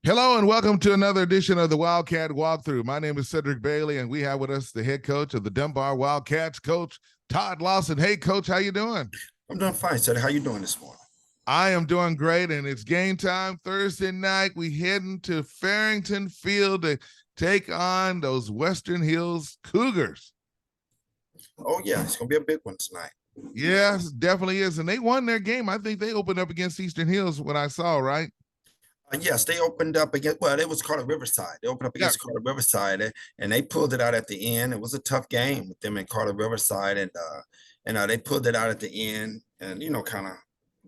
Hello and welcome to another edition of the Wildcat Walkthrough. My name is Cedric Bailey, and we have with us the head coach of the Dunbar Wildcats, Coach Todd Lawson. Hey, Coach, how you doing? I'm doing fine, Cedric. How you doing this morning? I am doing great, and it's game time Thursday night. We heading to Farrington Field to take on those Western Hills Cougars. Oh, yeah, it's going to be a big one tonight. Yes, definitely is. And they won their game. I think they opened up against Eastern Hills, what I saw, right? Yes, they opened up against, well, it was Carter Riverside. They opened up against Carter Riverside, and they pulled it out at the end. It was a tough game with them in Carter Riverside, and they pulled it out at the end and, kind of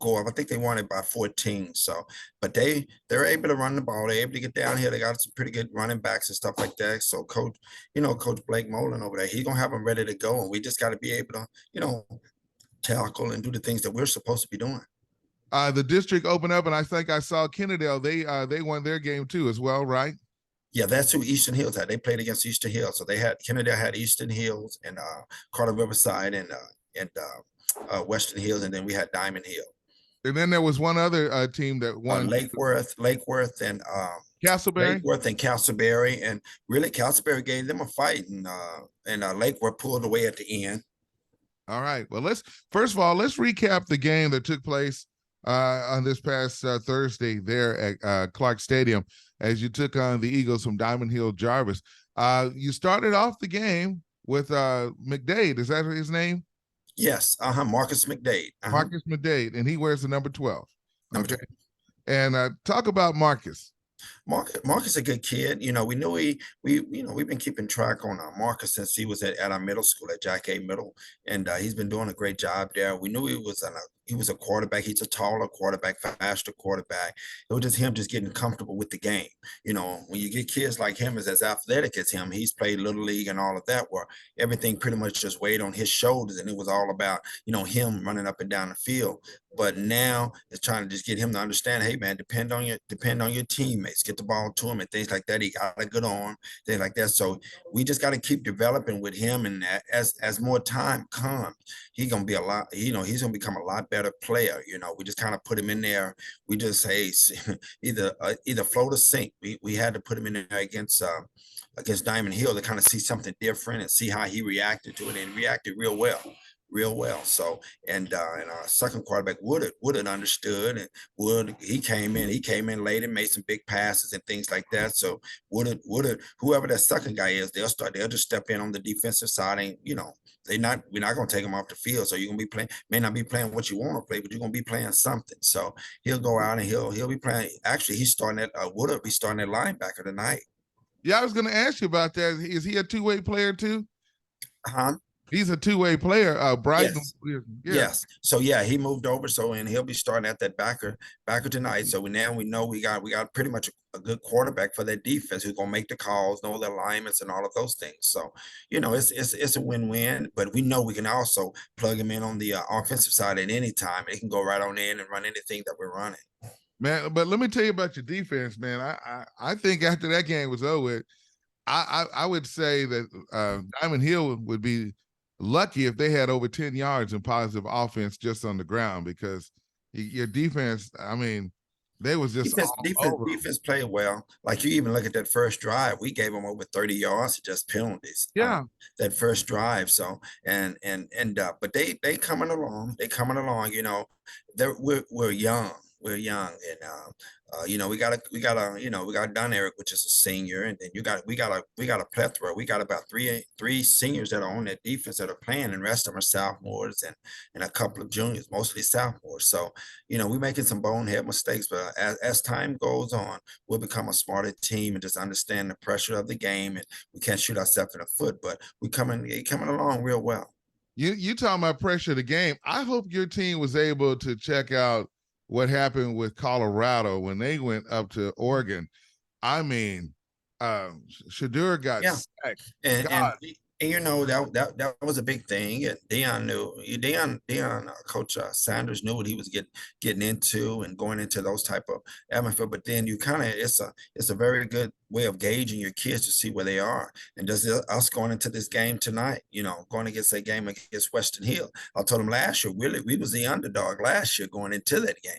go up. I think they won it by 14. So, but they're able to run the ball. They're able to get down here. They got some pretty good running backs and stuff like that. So, Coach Blake Molan over there, he's going to have them ready to go. And we just got to be able to, tackle and do the things that we're supposed to be doing. The district opened up, and I think I saw Kennedale. They won their game too as well, right? Yeah, that's who Eastern Hills had. They played against Eastern Hills, so they had Kennedale had Eastern Hills and Carter Riverside and Western Hills, and then we had Diamond Hill. And then there was one other team that won. Lake Worth, and Castleberry. Lake Worth and Castleberry, and really Castleberry gave them a fight, and Lake Worth pulled away at the end. All right. Well, let's recap the game that took place on this past Thursday there at Clark Stadium as you took on the Eagles from Diamond Hill Jarvis. You started off the game with McDade. Is that his name? Yes. Marcus McDade. Marcus McDade, and he wears the number 12. Number 12. And talk about Marcus. Marcus is a good kid. We knew we've been keeping track on Marcus since he was at our middle school at Jack A. Middle, and he's been doing a great job there. We knew he was a quarterback. He's a taller quarterback, faster quarterback. It was just him just getting comfortable with the game. When you get kids like him as athletic as him, he's played Little League and all of that, where everything pretty much just weighed on his shoulders, and it was all about, him running up and down the field. But now it's trying to just get him to understand, hey man, depend on your teammates, get the ball to him and things like that. He got a good arm, things like that. So we just got to keep developing with him, and as more time comes, he's gonna be he's gonna become a lot better player. We just kind of put him in there. We just say either float or sink. We had to put him in there against Diamond Hill to kind of see something different and see how he reacted to it, and reacted real well. So, and our second quarterback Woodard understood, and he came in late and made some big passes and things like that. So Woodard, whoever that second guy is, they'll just step in on the defensive side, and we're not going to take him off the field. So you're going to be playing, may not be playing what you want to play, but you're going to be playing something. So he'll go out and he'll be playing. Actually, he's starting at Woodard be starting at linebacker tonight. Yeah, I was going to ask you about that. Is he a two-way player too? He's a two-way player. Brighton. Yes. Yes. So yeah, he moved over. So, and he'll be starting at that backer tonight. So we know we got pretty much a good quarterback for that defense who's gonna make the calls, know the alignments and all of those things. So it's a win-win. But we know we can also plug him in on the offensive side at any time. He can go right on in and run anything that we're running. Man, but let me tell you about your defense, man. I think after that game was over, I would say that Diamond Hill would be lucky if they had over 10 yards in positive offense just on the ground, because your defense, I mean, they was just defense played well. Like, you even look at that first drive, we gave them over 30 yards, just penalties. Yeah, that first drive. So but they coming along. We're young. We're young, and we got Don Eric, which is a senior, and then we got a plethora. We got about three seniors that are on that defense that are playing, and the rest of them are sophomores and a couple of juniors, mostly sophomores. So we're making some bonehead mistakes, but as time goes on, we'll become a smarter team and just understand the pressure of the game, and we can't shoot ourselves in the foot. But we're coming along real well. You talking about pressure of the game? I hope your team was able to check out what happened with Colorado when they went up to Oregon. I mean, Shadur got sacked. And that was a big thing. And Deion, Coach Sanders knew what he was getting into and going into those type of atmosphere. But then it's a very good way of gauging your kids to see where they are. And does us going into this game tonight, going against a game against Western Hill, I told them last year, really, we was the underdog last year going into that game.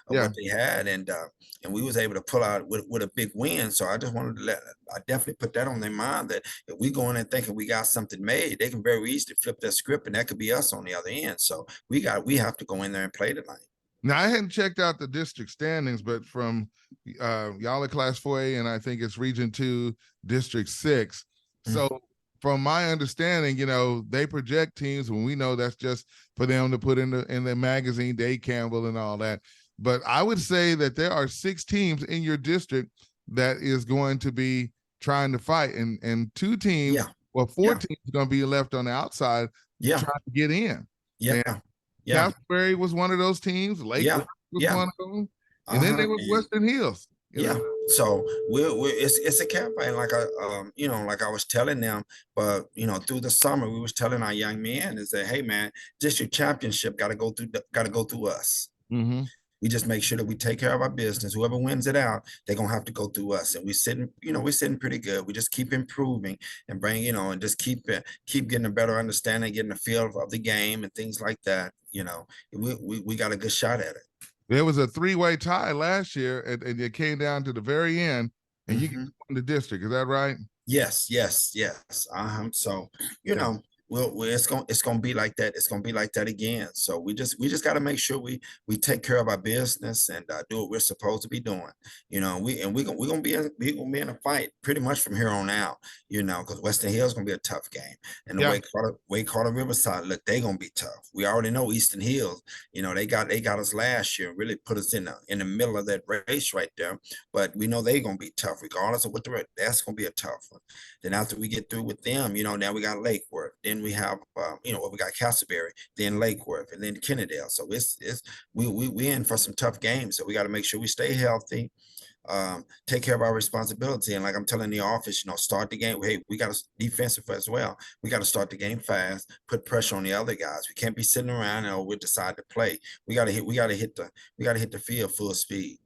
of Yeah. what they had, and we was able to pull out with a big win. So I just wanted to I definitely put that on their mind that if we go in and thinking we got something made, they can very easily flip that script, and that could be us on the other end. So we have to go in there and play tonight. Now I hadn't checked out the district standings, but from y'all are Class 4A, and I think it's Region 2, District 6. Mm. So from my understanding, they project teams when we know that's just for them to put in the magazine, Dave Campbell and all that. But I would say that there are 6 teams in your district that is going to be trying to fight, and 2 teams, Yeah. or 4 Yeah. teams are going to be left on the outside Yeah. trying to get in. Yeah. And Yeah. Castleberry was one of those teams. Lakewood was Yeah. one of them, and then there was And Western Hills. yeah. So it's a campaign, like like I was telling them, but through the summer we was telling our young men is that, hey man, district championship got to go through us. Mm-hmm. We just make sure that we take care of our business. Whoever wins it out, they're gonna have to go through us. And we're sitting pretty good. We just keep improving and and just keep getting a better understanding, getting a feel of the game and things like that. We got a good shot at it. There was a 3-way tie last year, and it came down to the very end, and you Mhm. won the district. Is that right? Yes, yes, yes. So Yeah. it's gonna be like that. It's gonna be like that again. So we just got to make sure we take care of our business and do what we're supposed to be doing. We're gonna be in a fight pretty much from here on out. Because Western Hills gonna be a tough game, and the Yeah. Wake Carter Riverside, look, they gonna be tough. We already know Eastern Hills. They got us last year and really put us in the middle of that race right there. But we know they're gonna be tough regardless of what that's gonna be a tough one. Then after we get through with them, now we got Lake Worth. Then we have, we got Castleberry, then Lake Worth, and then Kennedale. So we in for some tough games. So we got to make sure we stay healthy, take care of our responsibility. And like I'm telling the office, start the game. Hey, we got to defensive as well. We got to start the game fast, put pressure on the other guys. We can't be sitting around and we decide to play. We got to hit the field full speed.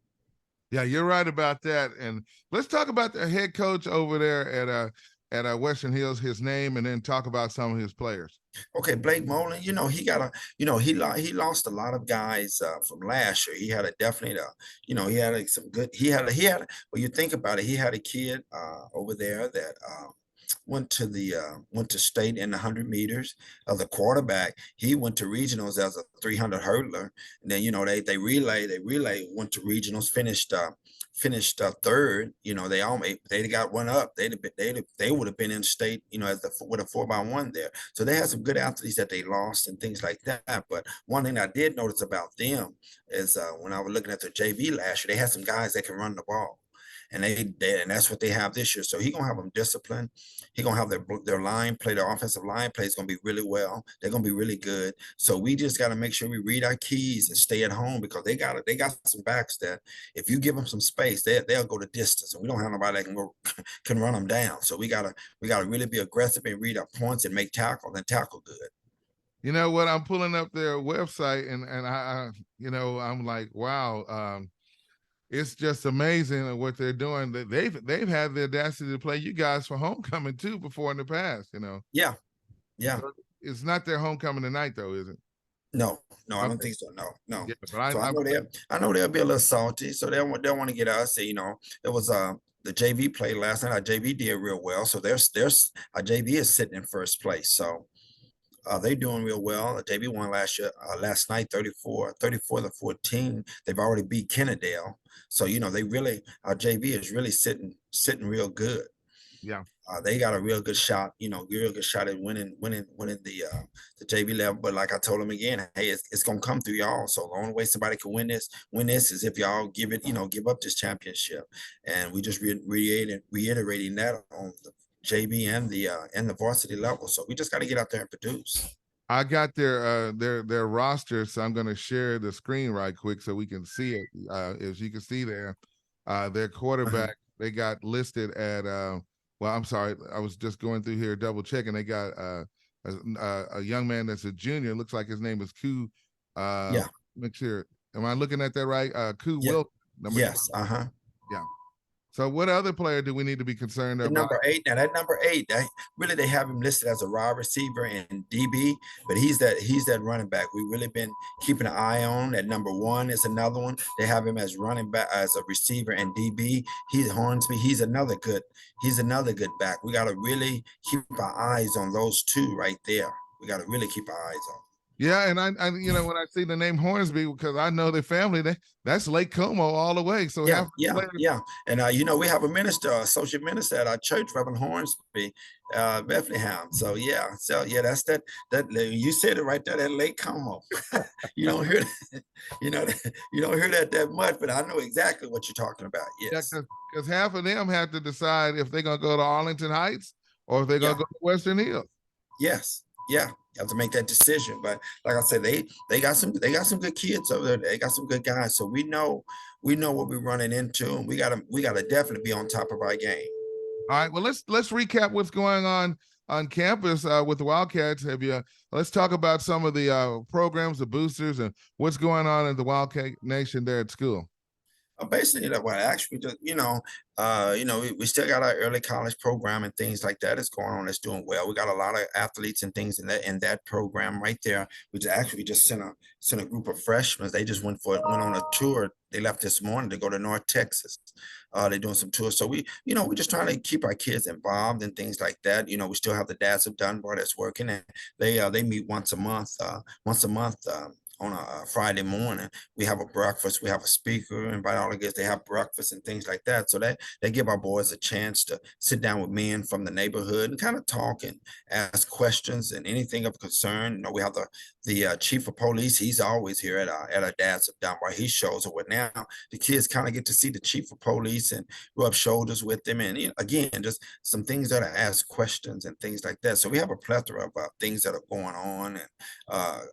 Yeah, you're right about that. And let's talk about the head coach over there at Western Hills, his name, and then talk about some of his players. Okay, Blake Molan, he got he lost a lot of guys from last year. He had a definitely, he had some good. Well, you think about it, he had a kid over there that went to state in the 100 meters. The quarterback, he went to regionals as a 300 hurdler, and then they relay went to regionals, finished third. They got one up. They would have been in state, as with a 4x1 there. So they had some good athletes that they lost and things like that. But one thing I did notice about them is when I was looking at their JV last year, they had some guys that can run the ball. And and that's what they have this year. So he's gonna have them disciplined. He's gonna have their line play, their offensive line play is gonna be really well. They're gonna be really good. So we just got to make sure we read our keys and stay at home, because they got some backs that if you give them some space, they'll go the distance. And we don't have nobody that can run them down. So we gotta really be aggressive and read our points and make tackle and tackle good. You know what? I'm pulling up their website, and I'm like, wow. It's just amazing what they're doing. That they've had the audacity to play you guys for homecoming too before in the past. Yeah, yeah. So it's not their homecoming tonight, though, is it? No, I don't Okay. think so. No. Yeah, but So I know they'll be a little salty. So they'll want to get us. It was the JV played last night. Our JV did real well. So there's our JV is sitting in first place. So they doing real well. The JV won last night, 34-14. They've already beat Kennedale. So our JV is really sitting real good. Yeah. They got a real good shot, real good shot at winning the JV level. But like I told them again, hey, it's gonna come through y'all. So the only way somebody can win this is if y'all give up this championship. And we just reiterating that on the JV and the varsity level. So we just got to get out there and produce. I got their roster, so I'm going to share the screen right quick so we can see it. As you can see there, their quarterback they got listed at. Well, I'm sorry, I was just going through here double checking. They got a young man that's a junior. Looks like his name is Ku. Yeah. Make sure. Am I looking at that right? Ku Yeah. Wilson. Yes. Yeah. So what other player do we need to be concerned The about? number 8. Now that number 8, really they have him listed as a wide receiver and DB, but he's that running back. We really been keeping an eye on. At number 1 is another one. They have him as running back, as a receiver and DB. He's Hornsby. He's another good back. We got to really keep our eyes on those two right there. We got to really keep our eyes on. Yeah, and I when I see the name Hornsby, because I know the family, that's Lake Como all the way. So Yeah, half the yeah, players, yeah. And we have a minister, associate minister at our church, Reverend Hornsby, Bethlehem. So yeah, that's that you said it right there, that Lake Como. You don't hear that, you don't hear that much, but I know exactly what you're talking about. yeah, Yes. because half of them have to decide if they're gonna go to Arlington Heights or if they're gonna Yeah. go to Western Hills. Yes. Yeah. You have to make that decision. But like I said, they got some good kids over there. They got some good guys. So we know what we're running into, and we gotta definitely be on top of our game. All right, well let's recap what's going on campus with the Wildcats. Let's talk about some of the programs, the boosters, and what's going on in the Wildcat Nation there at school. Basically, actually, just we still got our early college program and things like that. It's going on. It's doing well. We got a lot of athletes and things in that program right there. We just sent a group of freshmen. They just went on a tour. They left this morning to go to North Texas. They're doing some tours. So we're just trying to keep our kids involved and things like that. We still have the dads of Dunbar that's working, and they meet once a month. On a Friday morning, we have a breakfast. We have a speaker, invite all the kids. They have breakfast and things like that. So they give our boys a chance to sit down with men from the neighborhood and kind of talk and ask questions and anything of concern. We have the chief of police. He's always here at our dad's of Dunbar. He shows up with now. The kids kind of get to see the chief of police and rub shoulders with them. And again, just some things that are asked questions and things like that. So we have a plethora of things that are going on and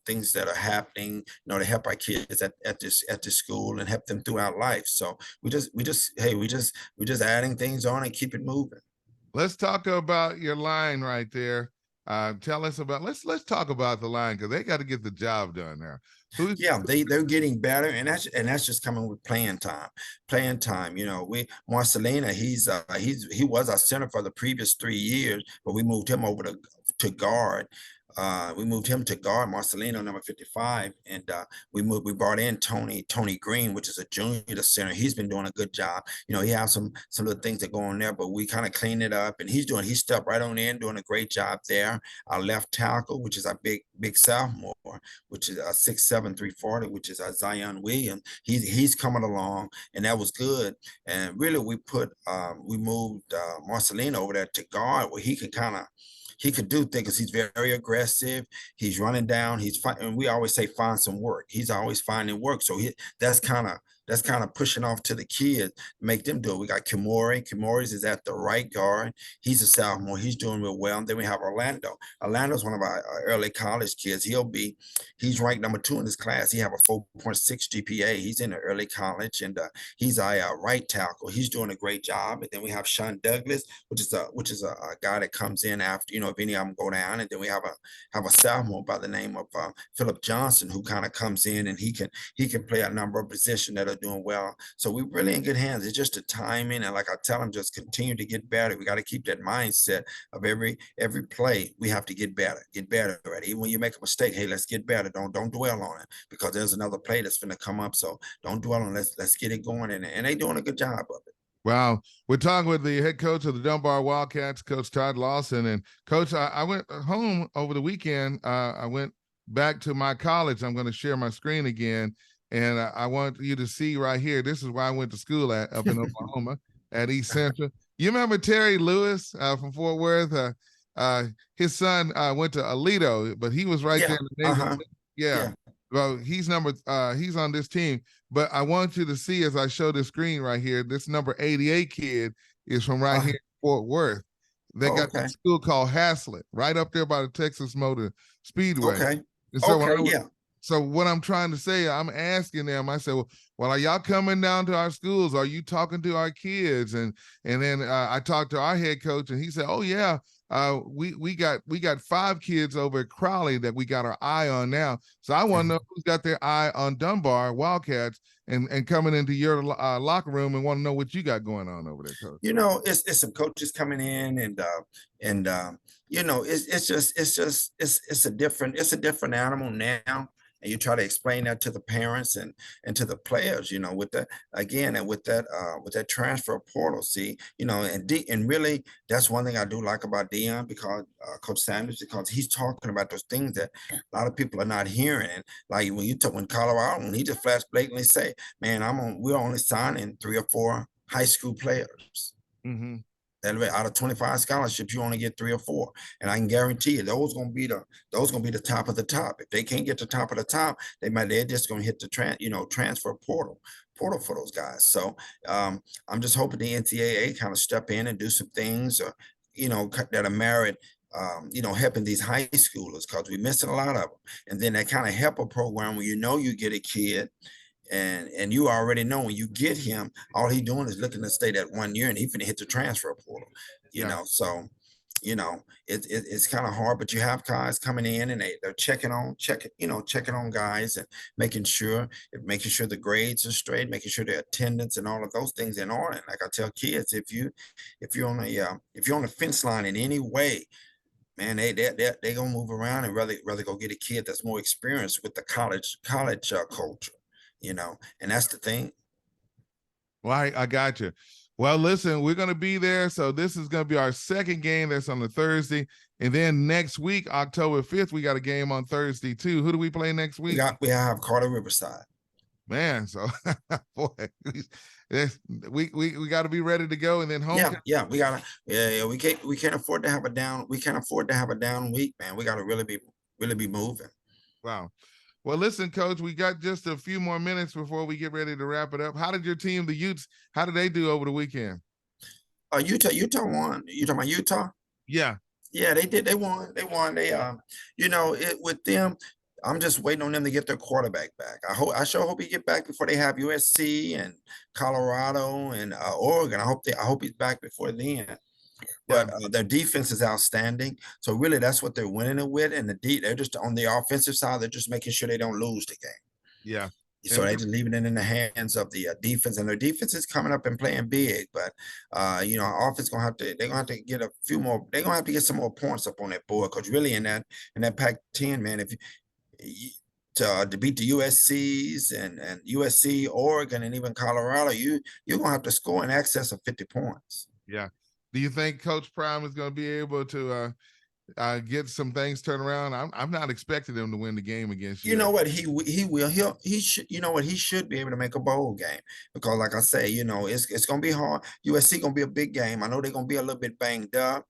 things that are happening, to help our kids at this school and help them throughout life. So we just adding things on and keep it moving. Let's talk about your line right there. Tell us about let's talk about the line because they got to get the job done there. Yeah, they're getting better, and that's just coming with playing time. Playing time, Marcelina, he was our center for the previous 3 years, but we moved him over to guard. We moved him to guard, Marcelino, number 55, and we brought in Tony Green, which is a junior to center. He's been doing a good job. He has some of the things that go on there, but we kind of cleaned it up, and he stepped right on in, doing a great job there. Our left tackle, which is our big sophomore, which is a 6'7", 340, which is Zion Williams. He's coming along, and that was good. And really, we moved Marcelino over there to guard, where he could do things because he's very aggressive. He's running down. And we always say find some work. He's always finding work. So that's kind of pushing off to the kids, make them do it. We got Kimori. Kimori's is at the right guard. He's a sophomore. He's doing real well. And then we have Orlando. Orlando's one of our early college kids. He's ranked number 2 in his class. He have a 4.6 GPA. He's in the early college, and he's our right tackle. He's doing a great job. And then we have Sean Douglas, which is a guy that comes in after, if any of them go down. And then we have a sophomore by the name of Philip Johnson, who kind of comes in, and he can play a number of positions that are doing well. So we're really in good hands. It's just the timing, and like I tell them, just continue to get better. We got to keep that mindset of every play. We have to get better. Right? Even when you make a mistake, hey, let's get better. Don't dwell on it, because there's another play that's going to come up. So don't dwell on it. Let's get it going, and they doing a good job of it. Wow. We're talking with the head coach of the Dunbar Wildcats, Coach Todd Lawson. And Coach, I went home over the weekend. I went back to my college. I'm going to share my screen again. And I want you to see right here. This is where I went to school up in Oklahoma at East Central. You remember Terry Lewis from Fort Worth? His son went to Alito, but he was right there in the neighborhood. Yeah. Well, he's on this team. But I want you to see, as I show the screen right here, this number 88 kid is from right here in Fort Worth. They got a school called Haslett, right up there by the Texas Motor Speedway. Okay. And so so what I'm trying to say, I'm asking them, I said, well, are y'all coming down to our schools? Are you talking to our kids? And then I talked to our head coach, and he said, oh yeah, we got 5 kids over at Crowley that we got our eye on now. So I want to know who's got their eye on Dunbar Wildcats. and coming into your locker room and want to know what you got going on over there, Coach? It's some coaches coming in and it's a different animal now. And you try to explain that to the parents and to the players, with the again and with that transfer portal. See, and really that's one thing I do like about Dion because Coach Sanders, because he's talking about those things that a lot of people are not hearing. And like when you talk when Colorado, when he just flat blatantly say, man, we're only signing 3 or 4 high school players. Mm-hmm. That way, out of 25 scholarships, you only get 3 or 4, and I can guarantee you those gonna be the top of the top. If they can't get the top of the top, they're just gonna hit the transfer portal for those guys. So I'm just hoping the NCAA kind of step in and do some things, that are merit. Helping these high schoolers because we're missing a lot of them, and then that kind of help a program where you get a kid and you already know when you get him, all he doing is looking to stay that 1 year and he finna hit the transfer portal, So, it's kind of hard, but you have guys coming in and they're checking on guys and making sure the grades are straight, making sure their attendance and all of those things in order. And like I tell kids, if you're on the fence line in any way, man, they gonna move around and rather go get a kid that's more experienced with the college culture, and that's the thing. Well, I got you. Well, listen, we're going to be there. So this is going to be our second game that's on the Thursday. And then next week, October 5th, we got a game on Thursday too. Who do we play next week? We have Carter Riverside. Man, so boy, we got to be ready to go, and then home. We can't afford to have a down. We can't afford to have a down week, man. We got to really be moving. Wow. Well, listen, Coach, we got just a few more minutes before we get ready to wrap it up. How did your team, the Utes, how did they do over the weekend? Utah won. You talking about Utah? Yeah. Yeah, they did. They won. With them, I'm just waiting on them to get their quarterback back. I sure hope he get back before they have USC and Colorado and Oregon. I hope he's back before then. But their defense is outstanding. So really, that's what they're winning it with. And they're just on the offensive side. They're just making sure they don't lose the game. Yeah. So they just leaving it in the hands of the defense, and their defense is coming up and playing big. But offense they're gonna have to get a few more. They're gonna have to get some more points up on that board because really in that Pac-10, man, if to beat the USC's and USC, Oregon, and even Colorado, you're gonna have to score in excess of 50 points. Yeah. Do you think Coach Prime is going to be able to get some things turned around? I'm not expecting them to win the game against you. You know what? He will. He should. You know what? He should be able to make a bowl game because, like I say, it's going to be hard. USC going to be a big game. I know they're going to be a little bit banged up.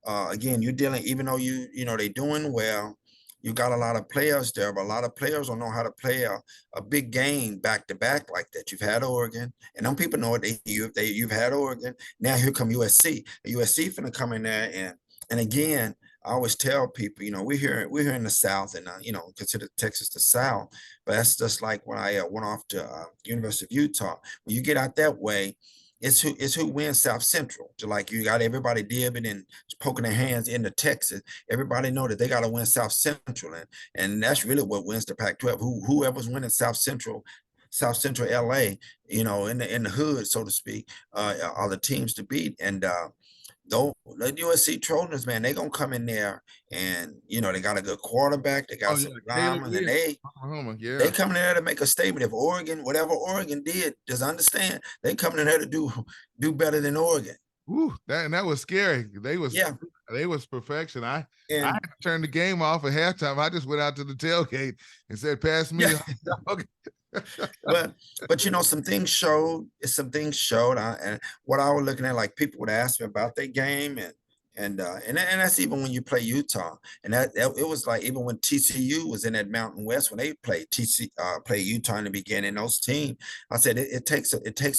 Again, you're dealing, even though they're doing well. You got a lot of players there, but a lot of players don't know how to play a big game back to back like that. You've had Oregon, and them people know it. You've had Oregon. Now here come USC. USC finna come in there and again, I always tell people, we're here in the South, and consider Texas the South. But that's just like when I went off to University of Utah. When you get out that way, it's who wins South Central. So like you got everybody dibbing and poking their hands into Texas. Everybody know that they got to win South Central, and that's really what wins the Pac-12. Whoever's winning South Central LA, in the hood, so to speak, are the teams to beat. And though the USC Trojans, man, they gonna come in there and they got a good quarterback, they got some linemen, and they coming in there to make a statement. If whatever Oregon did, just understand they coming in there to do better than Oregon. Ooh, that was scary. They was perfection. I had to turn the game off at halftime. I just went out to the tailgate and said, "Pass me." Yeah. but some things showed. And what I was looking at, like people would ask me about their game, and that's even when you play Utah, and that it was like even when TCU was in that Mountain West when they played play Utah in the beginning. Those teams, I said it takes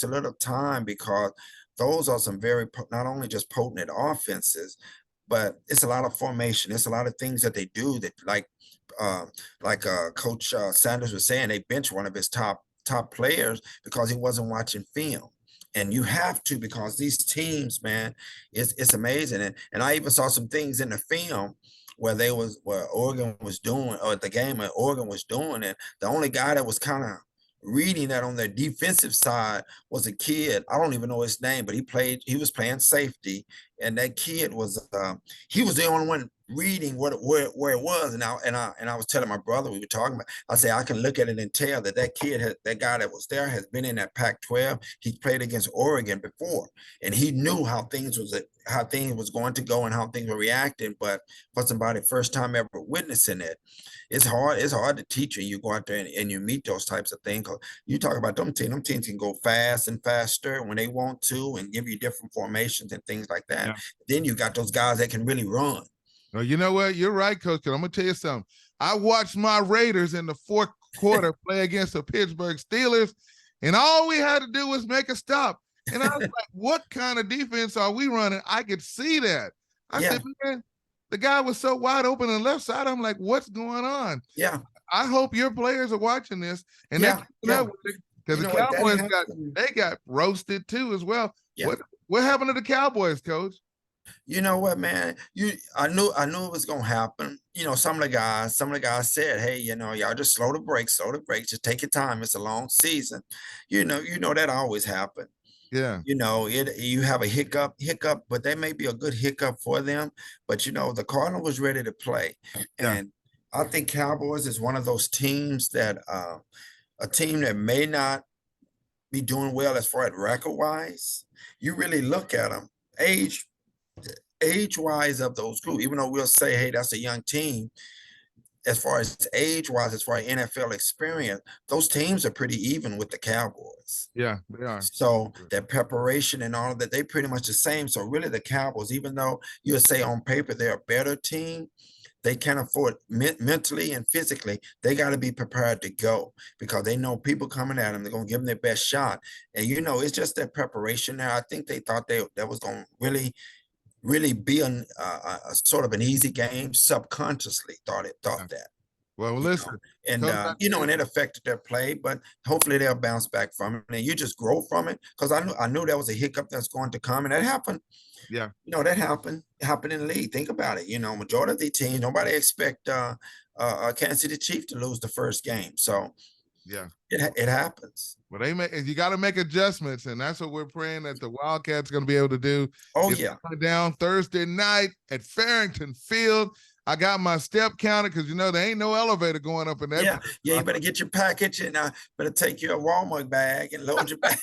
a little time because those are some very not only just potent offenses, but it's a lot of formation. It's a lot of things that they do that like Coach Sanders was saying, they bench one of his top players because he wasn't watching film. And you have to, because these teams, man, it's amazing. And I even saw some things in the film where Oregon was doing, or the game that Oregon was doing, and the only guy that was kind of reading that on their defensive side was a kid. I don't even know his name, but he was playing safety, and that kid was he was the only one reading where it was. And I was telling my brother, we were talking about, I say I can look at it and tell that that guy that was there has been in that Pac-12. He's played against Oregon before, and he knew how things was going to go and how things were reacting. But for somebody first time ever witnessing it, it's hard to teach when you go out there and you meet those types of things. 'Cause you talk about them teams can go fast and faster when they want to and give you different formations and things like that. Yeah. Then you got those guys that can really run. Well, you know what? You're right, Coach. 'Cause I'm gonna tell you something. I watched my Raiders in the fourth quarter play against the Pittsburgh Steelers, and all we had to do was make a stop. And I was like, what kind of defense are we running? I could see that. I Yeah. said, man, the guy was so wide open on the left side. I'm like, what's going on? Yeah. I hope your players are watching this and Yeah. they're Yeah. because You the know what, that Cowboys happened. got roasted too as well. Yeah. What happened to the Cowboys, Coach? You know what, man? I knew it was gonna happen. You know, some of the guys said, "Hey, y'all just slow the brakes, just take your time. It's a long season." You know that always happen. Yeah, You have a hiccup, but that may be a good hiccup for them. But the Cardinal was ready to play, yeah, and I think Cowboys is one of those teams that a team that may not be doing well as far as record wise. You really look at them age wise of those groups, even though we'll say, hey, that's a young team, as far as age wise, as far as NFL experience, those teams are pretty even with the Cowboys. yeah, they are. So their preparation and all of that, they pretty much the same. So really the Cowboys, even though you'll say on paper they're a better team, they can't afford mentally and physically, they got to be prepared to go because they know people coming at them, they're going to give them their best shot. And it's just that preparation there. I think they thought that was going to really be a sort of an easy game. Subconsciously thought Yeah. that. Well, You listen, know, and Coach, and it affected their play, but hopefully they'll bounce back from it, and you just grow from it. Because I knew there was a hiccup that's going to come, and that happened. yeah, That happened in the league. Think about it. Majority of the teams, nobody expect Kansas City Chiefs to lose the first game, so yeah. it happens. Well, you got to make adjustments, and that's what we're praying that the Wildcats going to be able to do. Oh It's yeah, going down Thursday night at Farrington Field. I got my step counter because there ain't no elevator going up in that. yeah. You better get your package and better take your Walmart bag and load your bag,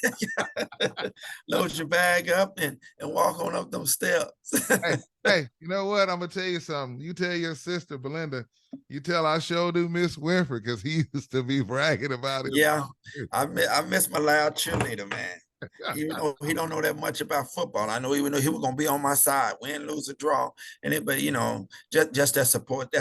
load your bag up and walk on up those steps. Hey, you know what? I'm gonna tell you something. You tell your sister Belinda. You tell I sure do miss Winfrey because he used to be bragging about it. Yeah, I miss my loud cheerleader, man. Even though he don't know that much about football, I know even though he was gonna be on my side, win, lose, or draw, but just that support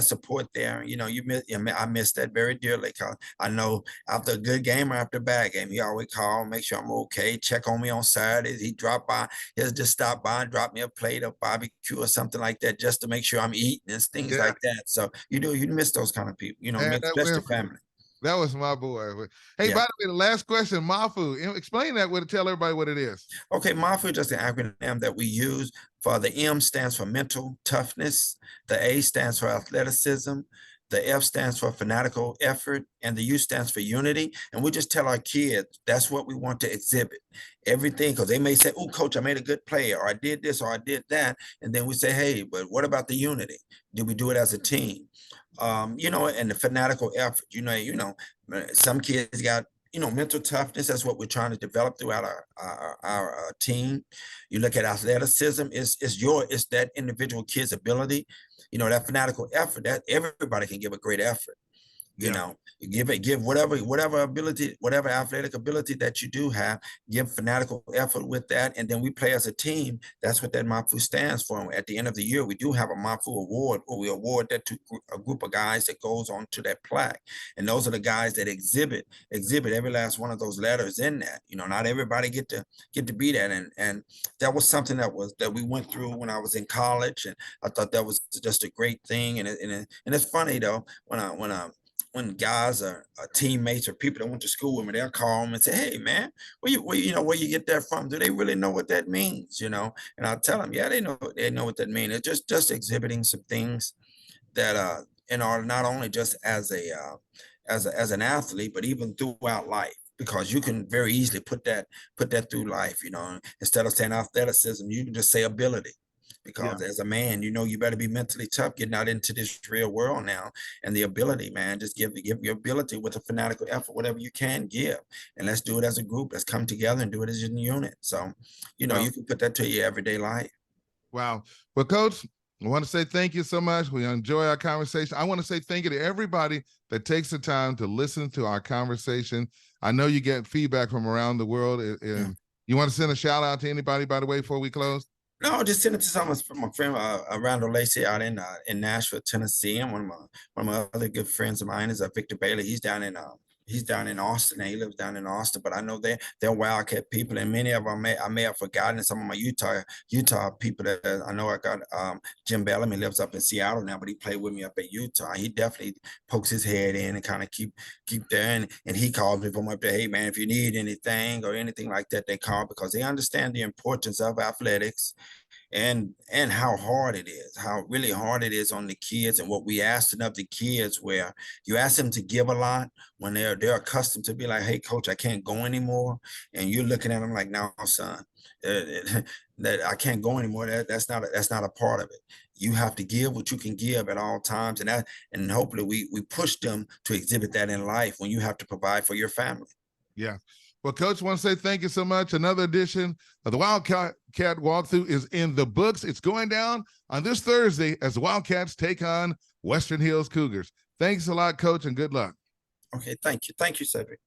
there. I miss that very dearly. Cause I know after a good game or after a bad game, he always call, make sure I'm okay, check on me on Saturdays. He drop by, he'll just stop by and drop me a plate of barbecue or something like that, just to make sure I'm eating and things like that. So you miss those kind of people, Man, miss the family. that was my boy. Hey, Yeah. by the way, the last question, Mafu, explain that. Tell everybody what it is. Okay, MAFU is just an acronym that we use. For the M stands for mental toughness, the A stands for athleticism, the F stands for fanatical effort, and the U stands for unity. And we just tell our kids that's what we want to exhibit. Everything, because they may say, "Oh, coach, I made a good play, or I did this, or I did that," and then we say, "Hey, but what about the unity? Did we do it as a team?" And the fanatical effort. Some kids got mental toughness. That's what we're trying to develop throughout our team. You look at athleticism, it's that individual kid's ability. That fanatical effort, that everybody can give a great effort. Yeah. Give whatever ability, whatever athletic ability that you do have, give fanatical effort with that. And then we play as a team. That's what that MAFU stands for. And at the end of the year, we do have a MAFU award where we award that to a group of guys that goes on to that plaque. And those are the guys that exhibit every last one of those letters in that. Not everybody get to be that. And that was something that we went through when I was in college. And I thought that was just a great thing. And it's funny though, when guys are teammates or people that went to school with me, they'll call them and say, "Hey, man, where you get that from? Do they really know what that means?" And I'll tell them, "Yeah, they know what that means. It's just exhibiting some things that are not only just as an athlete, but even throughout life, because you can very easily put that through life. You know, instead of saying athleticism, you can just say ability. Yeah. Because as a man, you know, you better be mentally tough getting out into this real world now. And the ability, man, just give your ability with a fanatical effort, whatever you can give. And let's do it as a group. Let's come together and do it as a unit. So, you know, Well, you can put that to your everyday life. wow. Well, Coach, I want to say thank you so much. We enjoy our conversation. I want to say thank you to everybody that takes the time to listen to our conversation. I know you get feedback from around the world. Yeah. You want to send a shout out to anybody, by the way, before we close? No, just send it to someone from my friend Randall Lacey out in Nashville, Tennessee, and one of my other good friends of mine is Victor Bailey. He's down in Austin. And he lives down in Austin, but I know they're Wildcat people, and many of them I may have forgotten. Some of my Utah people that I know. I got Jim Bellamy lives up in Seattle now, but he played with me up at Utah. He definitely pokes his head in and kind of keep there, and he calls me from up there. Hey man, if you need anything or anything like that, they call because they understand the importance of athletics and how hard it is, how really hard it is on the kids, and what we asked of the kids, where you ask them to give a lot when they're accustomed to be like, hey coach, I can't go anymore, and you're looking at them like, no son, that I can't go anymore. That's not a part of it. You have to give what you can give at all times, and hopefully we push them to exhibit that in life when you have to provide for your family. Yeah. Well, Coach, I want to say thank you so much. Another edition of the Wildcat Walkthrough is in the books. It's going down on this Thursday as the Wildcats take on Western Hills Cougars. Thanks a lot, Coach, and good luck. Okay, thank you. Thank you, Cedric.